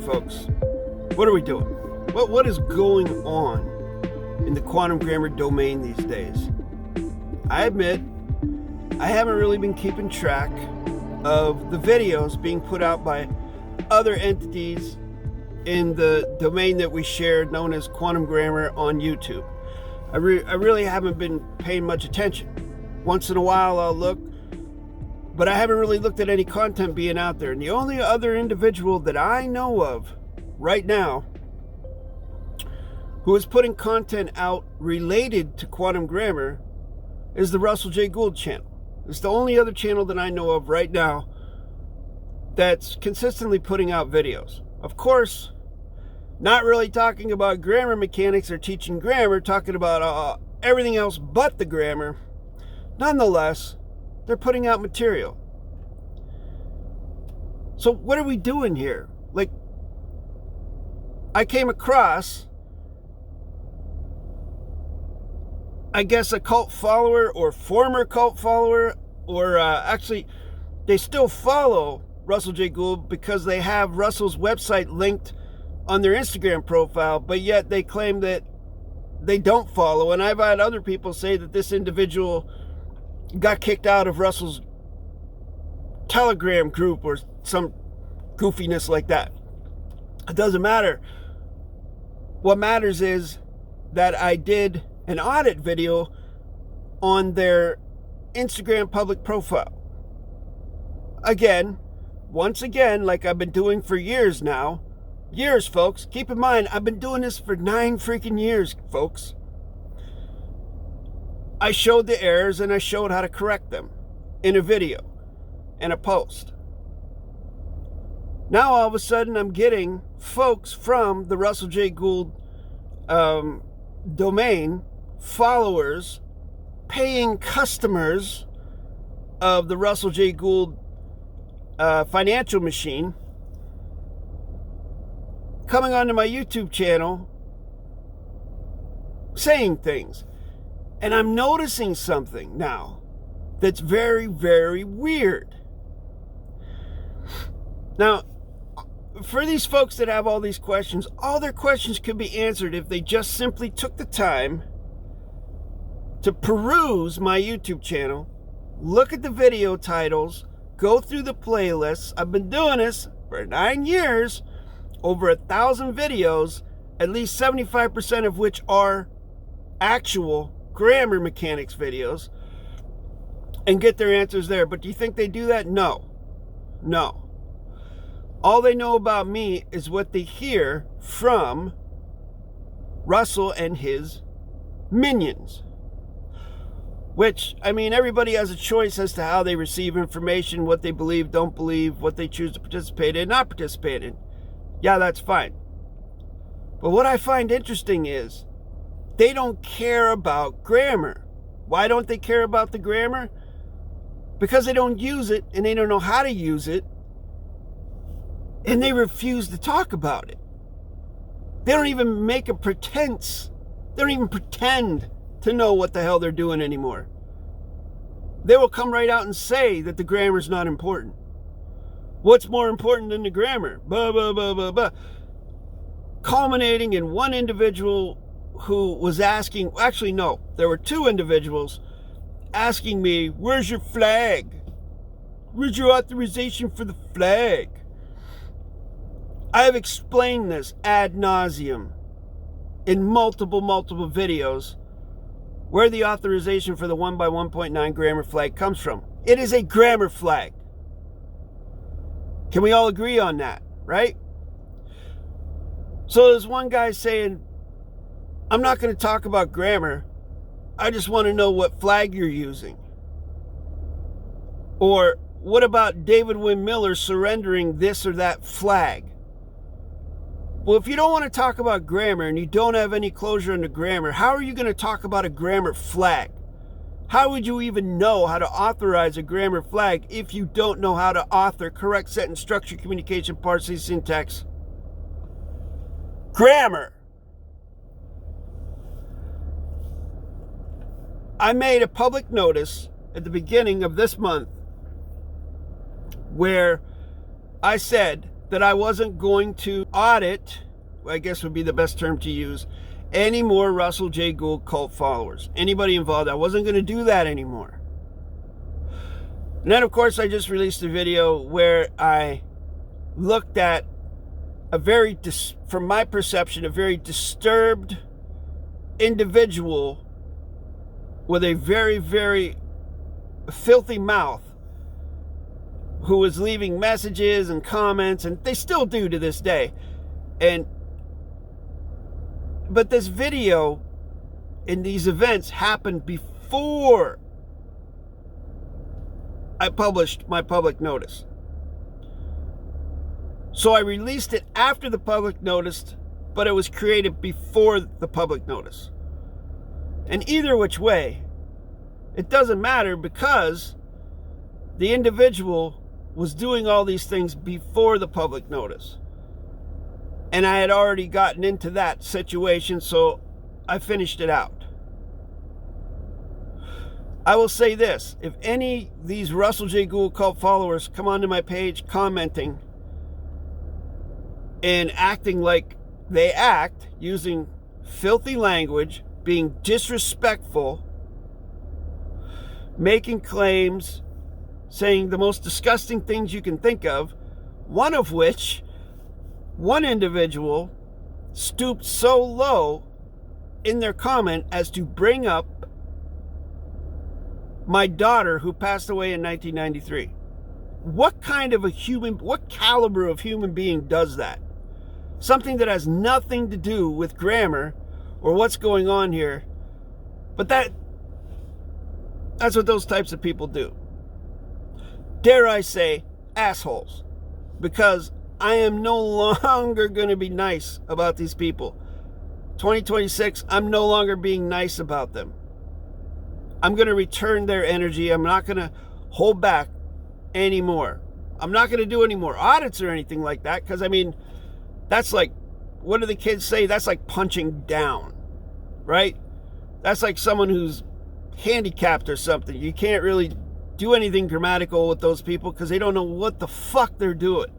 folks? What are we doing? What is going on in the quantum grammar domain these days? I admit, I haven't really been keeping track of the videos being put out by other entities in the domain that we shared known as quantum grammar on YouTube. I really haven't been paying much attention. Once in a while I'll look, but I haven't really looked at any content being out there. And the only other individual that I know of right now who is putting content out related to quantum grammar is the Russell J. Gould channel. It's the only other channel that I know of right now that's consistently putting out videos. Of course, not really talking about grammar mechanics or teaching grammar, talking about everything else but the grammar. Nonetheless, they're putting out material. So what are we doing here? Like, I came across, I guess, a cult follower or former cult follower, or actually, they still follow Russell J. Gould because they have Russell's website linked on their Instagram profile, but yet they claim that they don't follow. And I've had other people say that this individual got kicked out of Russell's Telegram group or some goofiness like that. It doesn't matter. What matters is that I did an audit video on their Instagram public profile. Once again, like I've been doing for years now. Years, folks. Keep in mind, I've been doing this for 9 freaking years, folks. I showed the errors and I showed how to correct them in a video and a post. Now all of a sudden I'm getting folks from the Russell J. Gould domain, followers, paying customers of the Russell J. Gould financial machine, coming onto my YouTube channel saying things. And I'm noticing something now that's very, very weird. Now, for these folks that have all these questions, all their questions could be answered if they just simply took the time to peruse my YouTube channel, look at the video titles, go through the playlists. I've been doing this for 9 years, over 1,000 videos, at least 75% of which are actual grammar mechanics videos, and get their answers there. But do you think they do that? No. All they know about me is what they hear from Russell and his minions. Which, I mean, everybody has a choice as to how they receive information, what they believe, don't believe, what they choose to participate in, not participate in. Yeah, that's fine. But what I find interesting is they don't care about grammar. Why don't they care about the grammar? Because they don't use it and they don't know how to use it, and they refuse to talk about it. They don't even make a pretense. They don't even pretend to know what the hell they're doing anymore. They will come right out and say that the grammar's not important. What's more important than the grammar? Blah, blah, blah, blah, blah. Culminating in one individual who was asking, actually no, there were 2 individuals asking me, where's your flag? Where's your authorization for the flag? I have explained this ad nauseum in multiple videos where the authorization for the 1 by 1.9 grammar flag comes from. It is a grammar flag. Can we all agree on that, right? So there's one guy saying, I'm not going to talk about grammar. I just want to know what flag you're using. Or what about David-WYNN Miller surrendering this or that flag? Well, if you don't want to talk about grammar and you don't have any closure on the grammar, how are you going to talk about a grammar flag? How would you even know how to authorize a grammar flag if you don't know how to author correct sentence structure, communication, PARSE, syntax, grammar? I made a public notice at the beginning of this month where I said that I wasn't going to audit, I guess would be the best term to use, any more Russell J. Gould cult followers. Anybody involved, I wasn't going to do that anymore. And then, of course, I just released a video where I looked at a very, from my perception, a very disturbed individual with a very, very filthy mouth who was leaving messages and comments, and they still do to this day. But this video and these events happened before I published my public notice. So I released it after the public notice, but it was created before the public notice. And either which way, it doesn't matter, because the individual was doing all these things before the public notice. And I had already gotten into that situation, so I finished it out. I will say this: if any of these Russell J. Gould cult followers come onto my page commenting and acting like they act, using filthy language, being disrespectful, making claims, saying the most disgusting things you can think of, one of which, one individual stooped so low in their comment as to bring up my daughter who passed away in 1993. What kind of a human, what caliber of human being does that? Something that has nothing to do with grammar or what's going on here. But that's what those types of people do. Dare I say, assholes. Because I am no longer going to be nice about these people. 2026, I'm no longer being nice about them. I'm going to return their energy. I'm not going to hold back anymore. I'm not going to do any more audits or anything like that, because, I mean, that's like, what do the kids say? That's like punching down, right? That's like someone who's handicapped or something. You can't really do anything grammatical with those people because they don't know what the fuck they're doing.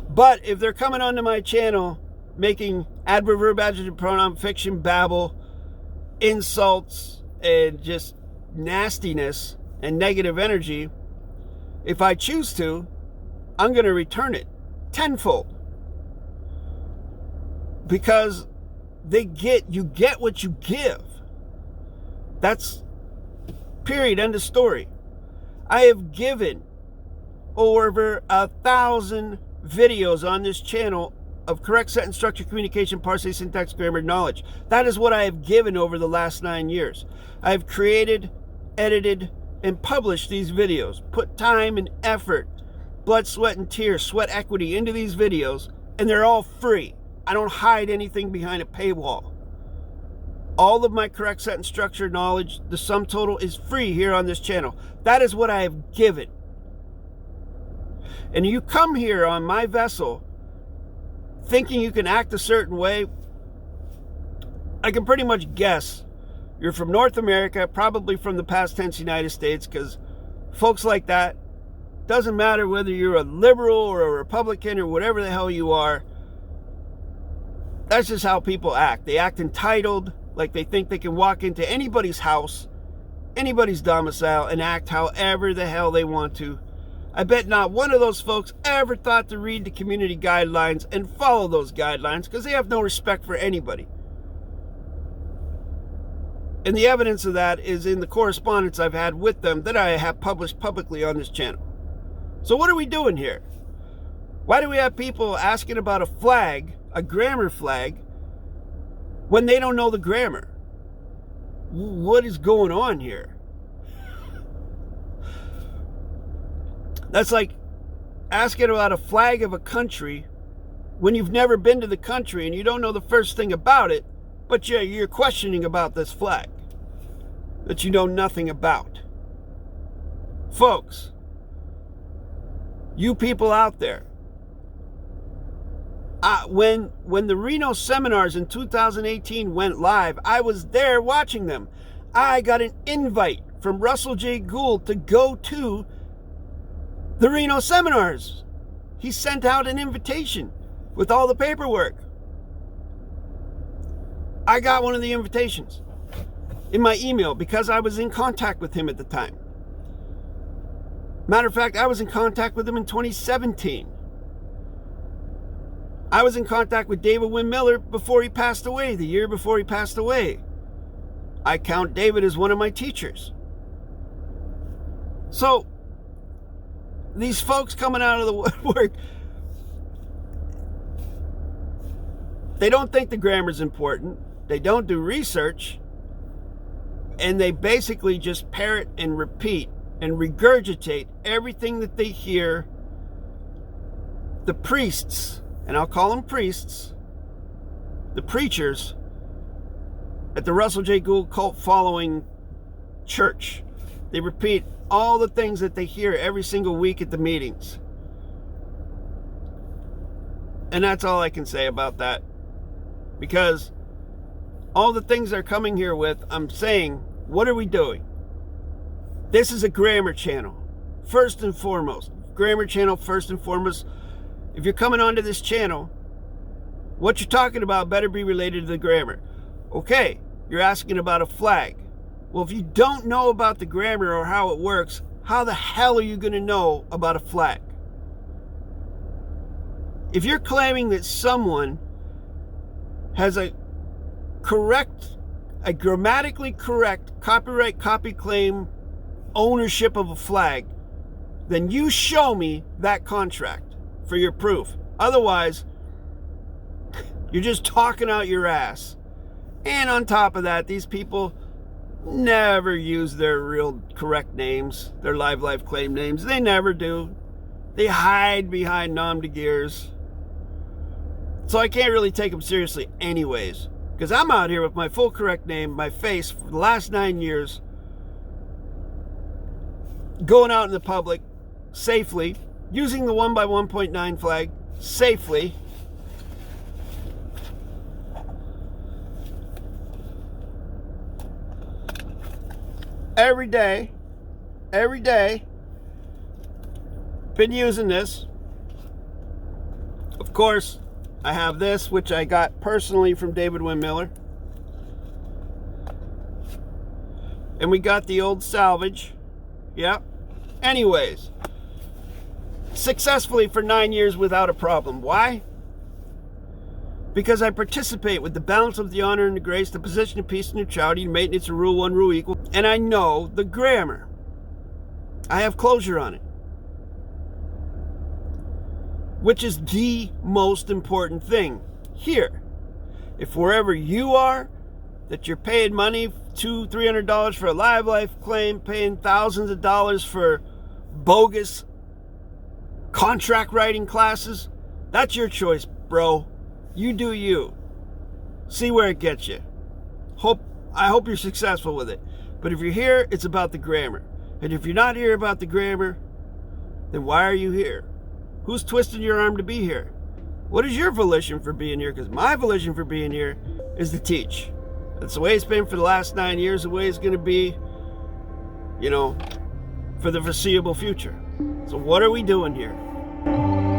But if they're coming onto my channel making adverb, verb, adjective, pronoun, fiction, babble, insults, and just nastiness and negative energy, if I choose to, I'm going to return it tenfold. Because you get what you give. That's period, end of story. I have given over 1,000 videos on this channel of correct sentence structure, communication, parse, syntax, grammar, knowledge. That is what I have given over the last 9 years. I have created, edited, and published these videos, put time and effort, blood, sweat, and tears, sweat equity into these videos, and they're all free. I don't hide anything behind a paywall. All of my correct sentence structure knowledge, the sum total, is free here on this channel. That is what I have given. And you come here on my vessel thinking you can act a certain way, I can pretty much guess you're from North America, probably from the past tense United States, because folks like that, doesn't matter whether you're a liberal or a Republican or whatever the hell you are, that's just how people act. They act entitled, like they think they can walk into anybody's house, anybody's domicile, and act however the hell they want to. I bet not one of those folks ever thought to read the community guidelines and follow those guidelines, because they have no respect for anybody. And the evidence of that is in the correspondence I've had with them that I have published publicly on this channel. So what are we doing here? Why do we have people asking about a flag, a grammar flag, when they don't know the grammar? What is going on here? That's like asking about a flag of a country when you've never been to the country and you don't know the first thing about it, but you're questioning about this flag that you know nothing about. Folks, you people out there, when the Reno seminars in 2018 went live, I was there watching them. I got an invite from Russell J. Gould to go to the Reno seminars. He sent out an invitation with all the paperwork. I got one of the invitations in my email because I was in contact with him at the time. Matter of fact, I was in contact with him in 2017. I was in contact with David-WYNN Miller before he passed away, the year before he passed away. I count David as one of my teachers. So, these folks coming out of the woodwork, they don't think the grammar's important. They don't do research. And they basically just parrot and repeat and regurgitate everything that they hear the priests, and I'll call them priests, the preachers at the Russell J. Gould cult following church. They repeat all the things that they hear every single week at the meetings. And that's all I can say about that. Because all the things they're coming here with, I'm saying, what are we doing? This is a grammar channel, first and foremost. Grammar channel, first and foremost. If you're coming onto this channel, what you're talking about better be related to the grammar. Okay, you're asking about a flag. Well, if you don't know about the grammar or how it works, how the hell are you going to know about a flag? If you're claiming that someone has a grammatically correct copyright copy claim ownership of a flag, then you show me that contract for your proof. Otherwise, you're just talking out your ass. And on top of that, these people never use their real correct names, their live claim names. They never do. They hide behind nom de guerres. So I can't really take them seriously anyways. Because I'm out here with my full correct name, my face, for the last 9 years, going out in the public safely, using the 1x1.9 flag safely. Every day, been using this. Of course, I have this, which I got personally from David-WYNN Miller. And we got the old salvage. Yep. Anyways, successfully for 9 years without a problem. Why? Because I participate with the balance of the honor and the grace, the position of peace and neutrality, and maintenance of rule 1, rule equal. And I know the grammar. I have closure on it. Which is the most important thing here. If wherever you are, that you're paying money, $200-300 for a life claim, paying thousands of dollars for bogus contract writing classes, that's your choice, bro. You do you. See where it gets you. I hope you're successful with it. But if you're here, it's about the grammar. And if you're not here about the grammar, then why are you here? Who's twisting your arm to be here? What is your volition for being here? Because my volition for being here is to teach. That's the way it's been for the last 9 years, the way it's going to be, for the foreseeable future. So what are we doing here?